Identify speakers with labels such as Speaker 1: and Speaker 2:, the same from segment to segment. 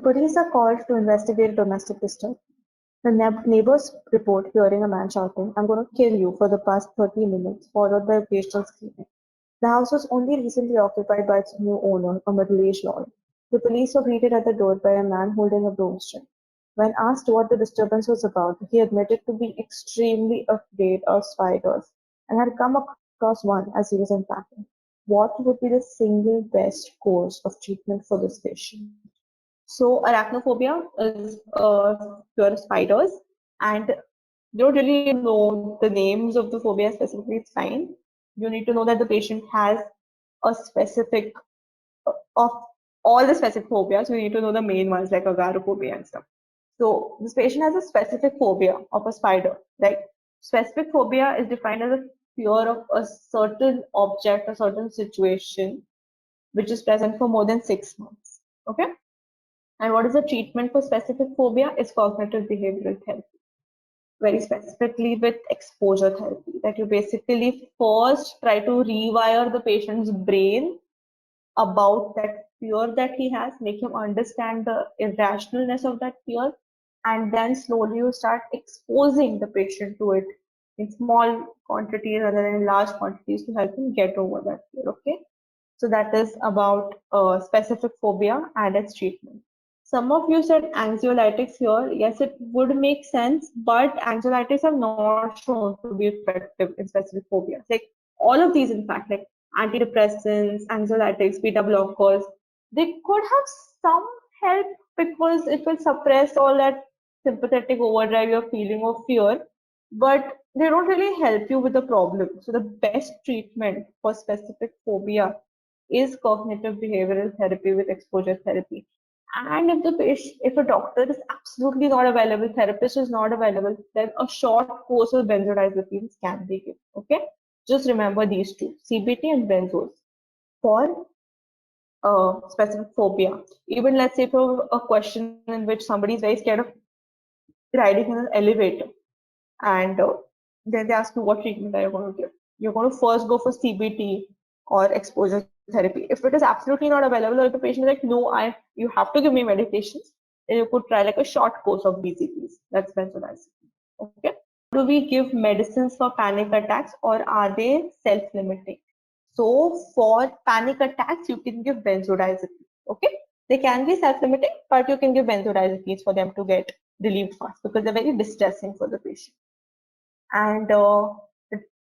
Speaker 1: police are called to investigate a domestic disturbance. The neighbors report hearing a man shouting, "I'm going to kill you," for the past 30 minutes, followed by occasional screaming. The house was only recently occupied by its new owner, a middle-aged lord. The police were greeted at the door by a man holding a broomstick. When asked what the disturbance was about, he admitted to being extremely afraid of spiders and had come across one as he was unpacking. What would be the single best course of treatment for this patient? So arachnophobia is fear of spiders, and you don't really know the names of the phobia specifically. It's fine. You need to know that the patient has a specific of all the specific phobias. You need to know the main ones like agoraphobia and stuff. So this patient has a specific phobia of a spider. Like specific phobia is defined as a fear of a certain object, a certain situation, which is present for more than 6 months. Okay. And what is the treatment for specific phobia? Is cognitive behavioral therapy. Very specifically with exposure therapy, that you basically first try to rewire the patient's brain about that fear that he has, make him understand the irrationalness of that fear, and then slowly you start exposing the patient to it in small quantities rather than in large quantities to help him get over that fear. Okay, so that is about specific phobia and its treatment. Some of you said anxiolytics here. Yes, it would make sense, but anxiolytics are not shown to be effective in specific phobias. Like all of these, in fact, like antidepressants, anxiolytics, beta blockers, they could have some help because it will suppress all that sympathetic overdrive you're feeling of fear, but they don't really help you with the problem. So the best treatment for specific phobia is cognitive behavioral therapy with exposure therapy. And if the patient, if a doctor is absolutely not available, therapist is not available, then a short course of benzodiazepines can be given. Okay, just remember these two: CBT and benzos for specific phobia. Even let's say for a question in which somebody is very scared of riding in an elevator, and then they ask you what treatment are you going to give. You're going to first go for CBT or exposure therapy. If it is absolutely not available, or if the patient is like, no, you have to give me medications, then you could try like a short course of BCPs. That's benzodiazepine. Okay. Do we give medicines for panic attacks, or are they self-limiting? So for panic attacks, you can give benzodiazepines. Okay. They can be self-limiting, but you can give benzodiazepines for them to get relieved fast because they're very distressing for the patient. And the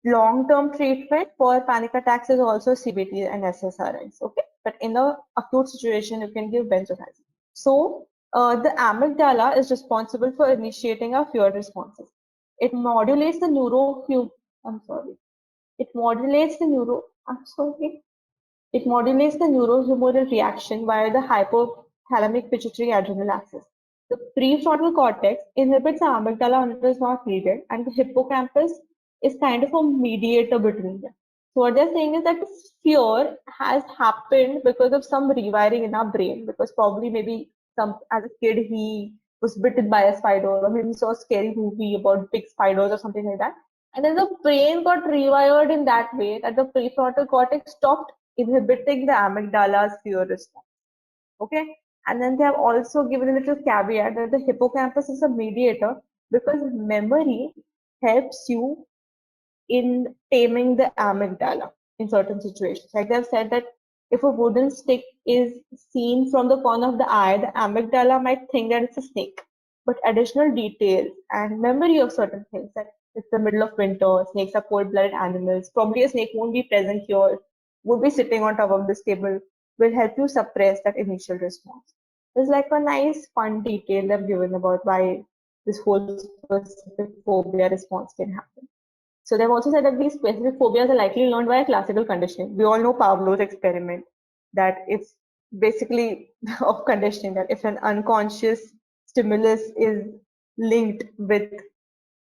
Speaker 1: long-term treatment for panic attacks is also CBT and SSRIs. Okay, but in the acute situation, you can give benzodiazepine. So the amygdala is responsible for initiating our fear responses. It modulates the It modulates the neurohumoral reaction via the hypothalamic pituitary adrenal axis. The prefrontal cortex inhibits the amygdala when it is not needed, and the hippocampus is kind of a mediator between them. So what they're saying is that fear has happened because of some rewiring in our brain, because probably maybe as a kid he was bitten by a spider, or maybe saw a scary movie about big spiders or something like that. And then the brain got rewired in that way that the prefrontal cortex stopped inhibiting the amygdala's fear response. Okay, and then they have also given a little caveat that the hippocampus is a mediator because memory helps you in taming the amygdala in certain situations. Like they've said that if a wooden stick is seen from the corner of the eye, the amygdala might think that it's a snake. But additional details and memory of certain things, that it's the middle of winter, snakes are cold-blooded animals, probably a snake won't be present here, would be sitting on top of this table, will help you suppress that initial response. There's like a nice fun detail they've given about why this whole specific phobia response can happen. So they've also said that these specific phobias are likely learned via classical conditioning. We all know Pavlov's experiment, that it's basically of conditioning, that if an unconscious stimulus is linked with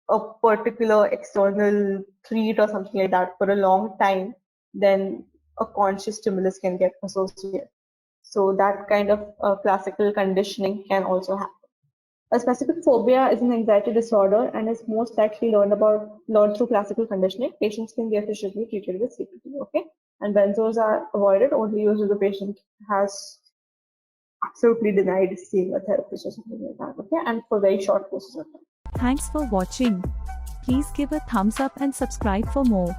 Speaker 1: a particular external treat or something like that for a long time, then a conscious stimulus can get associated. So that kind of classical conditioning can also happen. A specific phobia is an anxiety disorder and is most likely learned through classical conditioning. Patients can be efficiently treated with CPT. Okay, and benzos are avoided, only used if the patient has absolutely denied seeing a therapist or something like that. Okay, and for very short courses of time.
Speaker 2: Thanks for watching. Please give a thumbs up and subscribe for more.